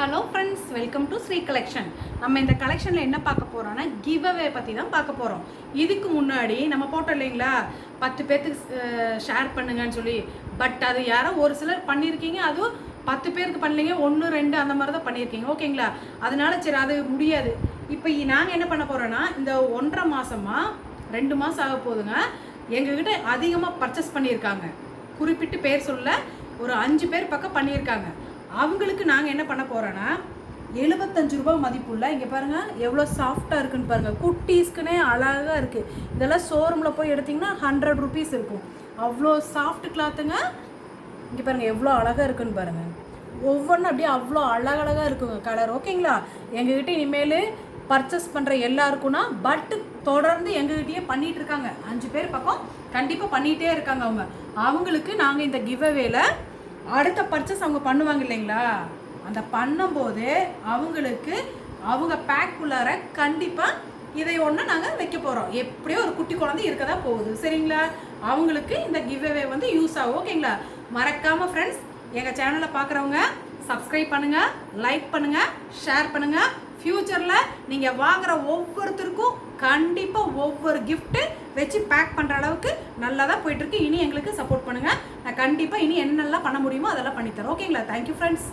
Hello friends, welcome to Sri collection. நம்ம இந்த கலெக்ஷனில் என்ன பார்க்க போகிறோன்னா கிவ் அவே பற்றி தான் பார்க்க போகிறோம். இதுக்கு முன்னாடி நம்ம போட்டோம் இல்லைங்களா, 10 பேர்த்துக்கு ஷேர் பண்ணுங்கன்னு சொல்லி. பட் அது யாரோ ஒரு சிலர் பண்ணியிருக்கீங்க, அதுவும் 10 பேருக்கு பண்ணலைங்க, 1 2 அந்த மாதிரி தான் பண்ணியிருக்கீங்க. ஓகேங்களா? அதனால சரி அது முடியாது. இப்போ நாங்கள் என்ன பண்ண போகிறோன்னா, இந்த 1.5 மாதமாக 2 மாதம் ஆக போகுதுங்க, எங்ககிட்ட அதிகமாக பர்ச்சேஸ் பண்ணியிருக்காங்க. குறிப்பிட்டு பேர் சொல்ல ஒரு 5 பேர் பக்கம் பண்ணியிருக்காங்க. அவங்களுக்கு நாங்கள் என்ன பண்ண போகிறோன்னா, 75 ரூபா மதிப்புள்ள, இங்கே பாருங்கள் எவ்வளோ சாஃப்டாக இருக்குன்னு பாருங்கள். குட்டீஸ்க்குனே அழகாக இருக்குது. இதெல்லாம் ஷோரூமில் போய் எடுத்திங்கன்னா 100 ருபீஸ் இருக்கும். அவ்வளோ சாஃப்ட் கிளாத்துங்க. இங்கே பாருங்கள் எவ்வளோ அழகாக இருக்குன்னு பாருங்கள். ஒவ்வொன்றும் அப்படியே அவ்வளோ அழகழகாக இருக்குங்க கலர். ஓகேங்களா? எங்ககிட்ட இனிமேல் பர்ச்சேஸ் பண்ணுற எல்லாருக்குன்னா பட்டு தொடர்ந்து எங்ககிட்டயே பண்ணிகிட்டு இருக்காங்க. 5 பேர் பக்கம் கண்டிப்பாக பண்ணிகிட்டே இருக்காங்க. அவங்களுக்கு நாங்கள் இந்த கிவ் அவேல அடுத்த பர்ச்சேஸ் அவங்க பண்ணுவாங்க இல்லைங்களா, அந்த பண்ணும்போது அவங்களுக்கு அவங்க பேக்குள்ளார கண்டிப்பாக இதை ஒன்று நாங்கள் வைக்க போகிறோம். எப்படியோ ஒரு குட்டி குழந்தை இருக்க தான் போகுது. சரிங்களா? அவங்களுக்கு இந்த கிவ் அவே வந்து யூஸ் ஆகும். ஓகேங்களா? மறக்காமல் ஃப்ரெண்ட்ஸ், எங்கள் சேனலை பார்க்குறவங்க சப்ஸ்கிரைப் பண்ணுங்கள், லைக் பண்ணுங்கள், ஷேர் பண்ணுங்கள். ஃப்யூச்சரில் நீங்கள் வாங்குகிற ஒவ்வொருத்தருக்கும் கண்டிப்பாக ஒவ்வொரு கிஃப்ட்டு வச்சு பேக் பண்ணுற அளவுக்கு நல்லா தான் போயிட்டுருக்கு. இனி எங்களுக்கு சப்போர்ட் பண்ணுங்கள். நான் கண்டிப்பாக இனி என்னெல்லாம் பண்ண முடியுமோ அதெல்லாம் பண்ணித்தரேன். ஓகேங்களா? Thank you friends.